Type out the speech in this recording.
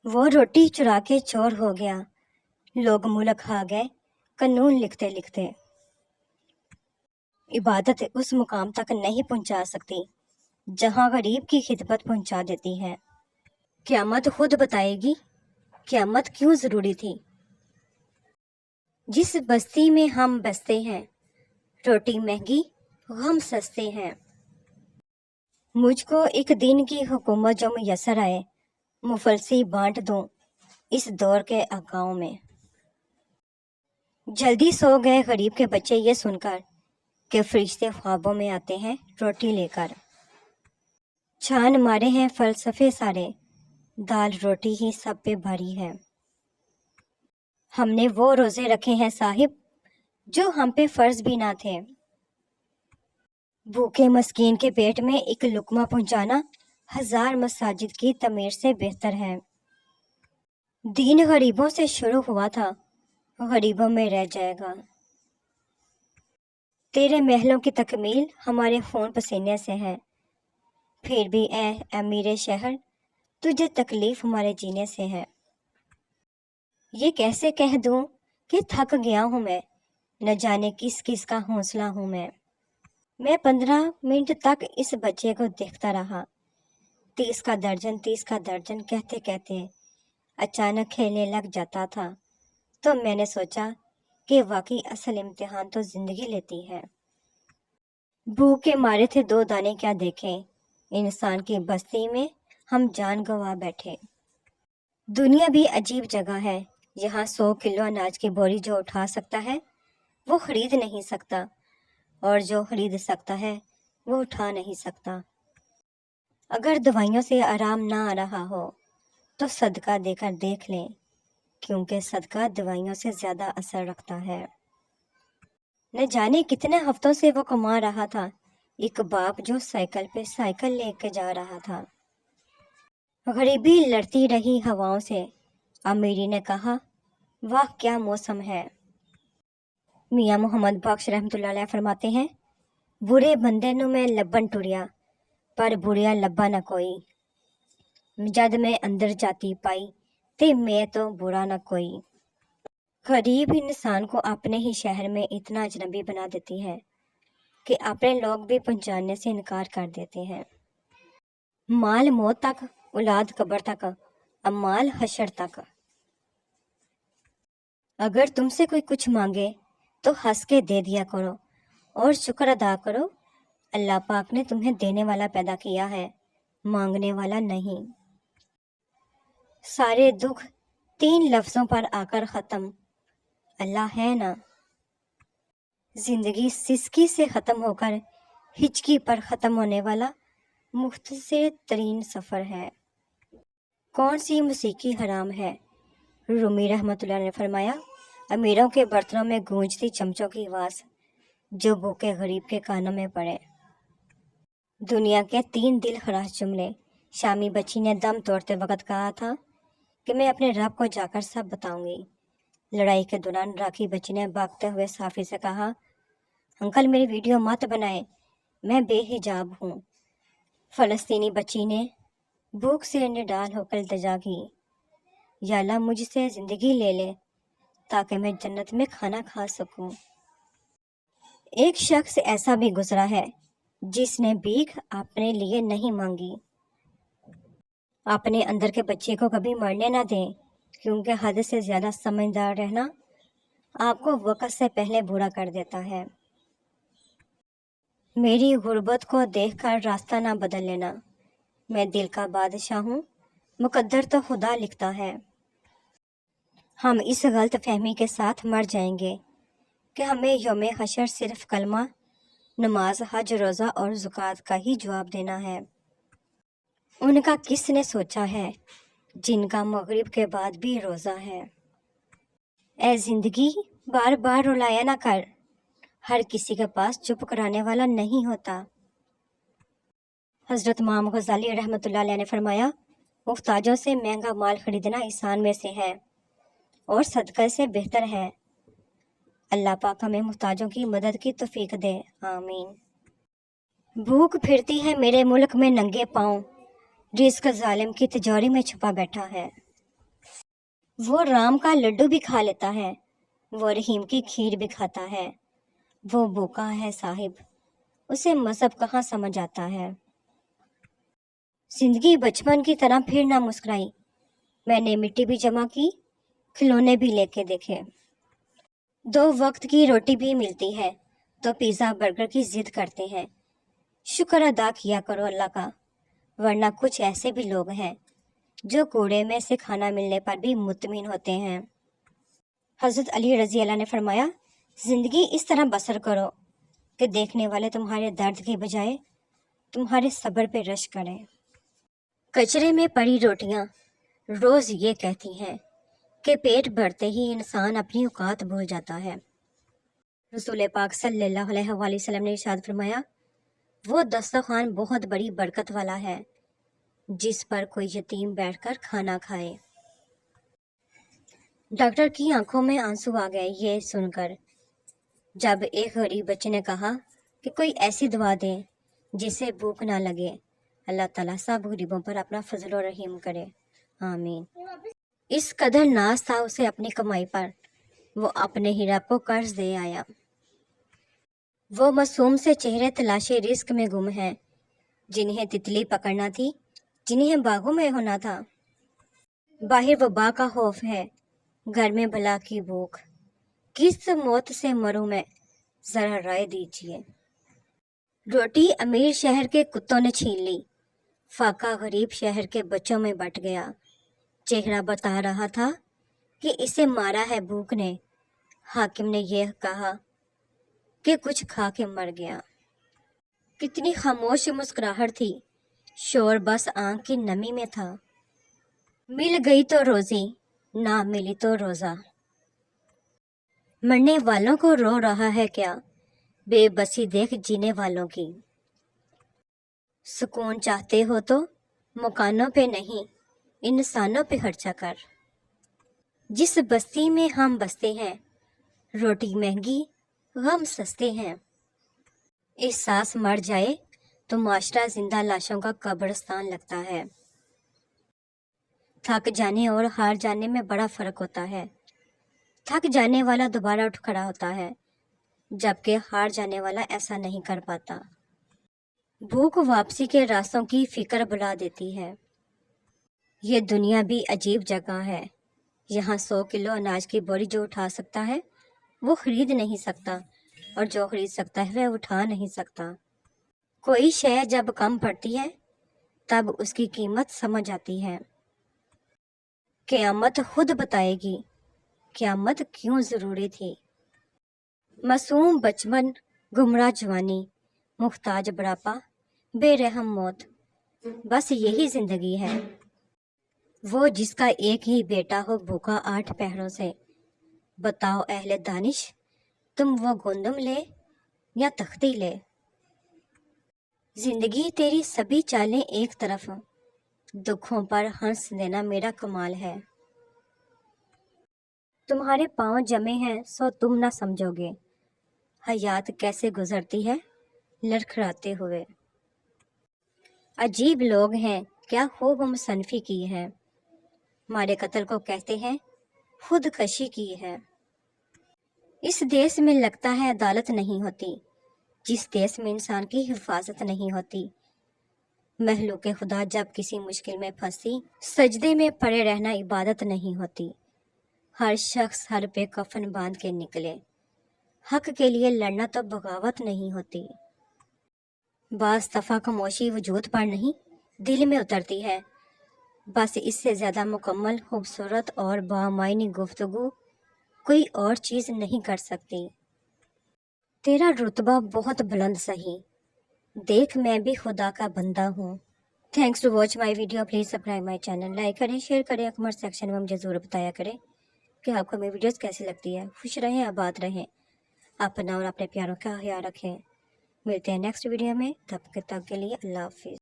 وہ روٹی چرا کے چور ہو گیا، لوگ ملک کھا گئے قانون لکھتے لکھتے۔ عبادت اس مقام تک نہیں پہنچا سکتی جہاں غریب کی خدمت پہنچا دیتی ہے۔ قیامت خود بتائے گی قیامت کیوں ضروری تھی۔ جس بستی میں ہم بستے ہیں، روٹی مہنگی غم سستے ہیں۔ مجھ کو ایک دن کی حکومت جو میسر آئے، مفلسی بانٹ دوں اس دور کے آقاؤں میں۔ جلدی سو گئے غریب کے بچے یہ سن کر کہ فرشتے خوابوں میں آتے ہیں روٹی لے کر۔ چھان مارے ہیں فلسفے سارے، دال روٹی ہی سب پہ بھاری ہے۔ ہم نے وہ روزے رکھے ہیں صاحب جو ہم پہ فرض بھی نہ تھے۔ بھوکے مسکین کے پیٹ میں ایک لقمہ پہنچانا 1000 مساجد کی تعمیر سے بہتر ہے۔ دین غریبوں سے شروع ہوا تھا، غریبوں میں رہ جائے گا۔ تیرے محلوں کی تکمیل ہمارے خون پسینے سے ہے، پھر بھی اے امیر شہر تجھے تکلیف ہمارے جینے سے ہے۔ یہ کیسے کہہ دوں کہ تھک گیا ہوں میں، نہ جانے کس کس کا حوصلہ ہوں میں۔ 15 منٹ تک اس بچے کو دیکھتا رہا، 30 کا درجن کہتے کہتے اچانک کھیلنے لگ جاتا تھا، تو میں نے سوچا کہ واقعی اصل امتحان تو زندگی لیتی ہے۔ بھوک کے مارے تھے 2 دانے کیا دیکھیں، انسان کی بستی میں ہم جان گنوا بیٹھے۔ دنیا بھی عجیب جگہ ہے، یہاں 100 کلو اناج کی بوری جو اٹھا سکتا ہے وہ خرید نہیں سکتا، اور جو خرید سکتا ہے وہ اٹھا نہیں سکتا۔ اگر دوائیوں سے آرام نہ آ رہا ہو تو صدقہ دے کر دیکھ لیں، کیونکہ صدقہ دوائیوں سے زیادہ اثر رکھتا ہے۔ نہ جانے کتنے ہفتوں سے وہ کما رہا تھا، ایک باپ جو سائیکل پہ سائیکل لے کے جا رہا تھا۔ غریبی لڑتی رہی ہواؤں سے، امیری نے کہا واہ کیا موسم ہے۔ میاں محمد بخش رحمۃ اللہ علیہ فرماتے ہیں، برے بندے نو میں لبن ٹریا پر بریا لبا نہ کوئی، جد میں اندر جاتی پائی تے میں تو برا نہ کوئی۔ غریب انسان کو اپنے ہی شہر میں اتنا اجنبی بنا دیتی ہے کہ اپنے لوگ بھی پہچاننے سے انکار کر دیتے ہیں۔ مال موت تک، اولاد قبر تک، امال حشر تک۔ اگر تم سے کوئی کچھ مانگے تو ہنس کے دے دیا کرو اور شکر ادا کرو، اللہ پاک نے تمہیں دینے والا پیدا کیا ہے، مانگنے والا نہیں۔ سارے دکھ 3 لفظوں پر آ کر ختم، اللہ ہے نا۔ زندگی سسکی سے ختم ہو کر ہچکی پر ختم ہونے والا مختصر ترین سفر ہے۔ کون سی موسیقی حرام ہے؟ رومی رحمۃ اللہ نے فرمایا، امیروں کے برتنوں میں گونجتی چمچوں کی آواز جو بھوکے غریب کے کانوں میں پڑے۔ دنیا کے 3 دل خراش جملے شامی بچی نے دم توڑتے وقت کہا تھا کہ میں اپنے رب کو جا کر سب بتاؤں گی۔ لڑائی کے دوران راکھی بچی نے بھاگتے ہوئے صحافی سے کہا، انکل میری ویڈیو مت بنائے، میں بے حجاب ہوں۔ فلسطینی بچی نے بھوک سے نڈال ہو کر التجا کی، یا اللہ مجھ سے زندگی لے لے تاکہ میں جنت میں کھانا کھا سکوں۔ ایک شخص ایسا بھی گزرا ہے جس نے بھیک اپنے لیے نہیں مانگی۔ اپنے اندر کے بچے کو کبھی مرنے نہ دیں، کیونکہ حد سے زیادہ سمجھدار رہنا آپ کو وقت سے پہلے برا کر دیتا ہے۔ میری غربت کو دیکھ کر راستہ نہ بدل لینا، میں دل کا بادشاہ ہوں، مقدر تو خدا لکھتا ہے۔ ہم اس غلط فہمی کے ساتھ مر جائیں گے کہ ہمیں یوم حشر صرف کلمہ، نماز، حج، روزہ اور زکوٰۃ کا ہی جواب دینا ہے۔ ان کا کس نے سوچا ہے جن کا مغرب کے بعد بھی روزہ ہے۔ اے زندگی بار بار رلایا نہ کر، ہر کسی کے پاس چپ کرانے والا نہیں ہوتا۔ حضرت امام غزالی رحمۃ اللہ علیہ نے فرمایا، محتاجوں سے مہنگا مال خریدنا احسان میں سے ہے اور صدقہ سے بہتر ہے۔ اللہ پاک ہمیں محتاجوں کی مدد کی توفیق دے، آمین۔ بھوک پھرتی ہے میرے ملک میں ننگے پاؤں، رزق ظالم کی تجوری میں چھپا بیٹھا ہے۔ وہ رام کا لڈو بھی کھا لیتا ہے، وہ رحیم کی کھیر بھی کھاتا ہے، وہ بھوکا ہے صاحب، اسے مذہب کہاں سمجھ آتا ہے۔ زندگی بچپن کی طرح پھر نہ مسکرائی، میں نے مٹی بھی جمع کی، کھلونے بھی لے کے دیکھے۔ 2 وقت کی روٹی بھی ملتی ہے تو پیزا برگر کی ضد کرتے ہیں۔ شکر ادا کیا کرو اللہ کا، ورنہ کچھ ایسے بھی لوگ ہیں جو کوڑے میں سے کھانا ملنے پر بھی مطمئن ہوتے ہیں۔ حضرت علی رضی اللہ نے فرمایا، زندگی اس طرح بسر کرو کہ دیکھنے والے تمہارے درد کے بجائے تمہارے صبر پہ رشک کریں۔ کچرے میں پڑی روٹیاں روز یہ کہتی ہیں کہ پیٹ بھرتے ہی انسان اپنی اوقات بھول جاتا ہے۔ رسول پاک صلی اللہ علیہ وآلہ وسلم نے ارشاد فرمایا، وہ دسترخوان بہت بڑی برکت والا ہے جس پر کوئی یتیم بیٹھ کر کھانا کھائے۔ ڈاکٹر کی آنکھوں میں آنسو آ گئے یہ سن کر جب ایک غریب بچے نے کہا کہ کوئی ایسی دعا دیں جس سے بھوک نہ لگے۔ اللہ تعالیٰ سب غریبوں پر اپنا فضل و رحیم کرے، آمین۔ اس قدر ناز تھا اسے اپنی کمائی پر، وہ اپنے ہی رب کو قرض دے آیا۔ وہ معصوم سے چہرے تلاشے رزق میں گم ہیں، جنہیں تتلی پکڑنا تھی، جنہیں باغوں میں ہونا تھا۔ باہر وبا کا خوف ہے، گھر میں بلا کی بھوک، کس موت سے مروں میں، ذرا رائے دیجیے۔ روٹی امیر شہر کے کتوں نے چھین لی، فاقہ غریب شہر کے بچوں میں بٹ گیا۔ چہرہ بتا رہا تھا کہ اسے مارا ہے بھوک نے، حاکم نے یہ کہا کہ کچھ کھا کے مر گیا۔ کتنی خاموش مسکراہٹ تھی، شور بس آنکھ کی نمی میں تھا۔ مل گئی تو روزی، نہ ملی تو روزہ۔ مرنے والوں کو رو رہا ہے کیا، بے بسی دیکھ جینے والوں کی۔ سکون چاہتے ہو تو مکانوں پہ نہیں، انسانوں پہ خرچہ کر۔ جس بستی میں ہم بستے ہیں، روٹی مہنگی، غم سستے ہیں۔ احساس مر جائے تو معاشرہ زندہ لاشوں کا قبرستان لگتا ہے۔ تھک جانے اور ہار جانے میں بڑا فرق ہوتا ہے۔ تھک جانے والا دوبارہ اٹھ کھڑا ہوتا ہے، جبکہ ہار جانے والا ایسا نہیں کر پاتا۔ بھوک واپسی کے راستوں کی فکر بلا دیتی ہے۔ یہ دنیا بھی عجیب جگہ ہے، یہاں 100 کلو اناج کی بوری جو اٹھا سکتا ہے وہ خرید نہیں سکتا، اور جو خرید سکتا ہے وہ اٹھا نہیں سکتا۔ کوئی شے جب کم پڑتی ہے تب اس کی قیمت سمجھ آتی ہے۔ قیامت خود بتائے گی قیامت کیوں ضروری تھی۔ معصوم بچپن، گمراہ جوانی، محتاج بڑھاپا، بے رحم موت، بس یہی زندگی ہے۔ وہ جس کا ایک ہی بیٹا ہو بھوکا 8 پہروں سے، بتاؤ اہل دانش، تم وہ گندم لے یا تختی لے۔ زندگی تیری سبھی چالیں ایک طرف، دکھوں پر ہنس دینا میرا کمال ہے۔ تمہارے پاؤں جمے ہیں سو تم نہ سمجھو گے، حیات کیسے گزرتی ہے لڑکھڑاتے ہوئے۔ عجیب لوگ ہیں، کیا خوب مصنفی کی ہے، مارے قتل کو کہتے ہیں خود کشی کی ہے۔ اس دیس میں لگتا ہے عدالت نہیں ہوتی، جس دیس میں انسان کی حفاظت نہیں ہوتی۔ مخلوق خدا جب کسی مشکل میں پھنسی، سجدے میں پڑے رہنا عبادت نہیں ہوتی۔ ہر شخص ہر پہ کفن باندھ کے نکلے، حق کے لیے لڑنا تو بغاوت نہیں ہوتی۔ بعض دفعہ خاموشی وجود پر نہیں، دل میں اترتی ہے، بس اس سے زیادہ مکمل، خوبصورت اور بامعنی گفتگو کوئی اور چیز نہیں کر سکتی۔ تیرا رتبہ بہت بلند سہی، دیکھ میں بھی خدا کا بندہ ہوں۔ Thanks to watch my video, please subscribe my channel, like کریں، شیئر کریں، کمنٹ سیکشن میں مجھے ضرور بتایا کریں کہ آپ کو میری ویڈیوز کیسی لگتی ہے۔ خوش رہیں، آباد رہیں، اپنا اور اپنے پیاروں کا خیال رکھیں۔ ملتے ہیں نیکسٹ ویڈیو میں، تب تک کے لیے اللہ حافظ۔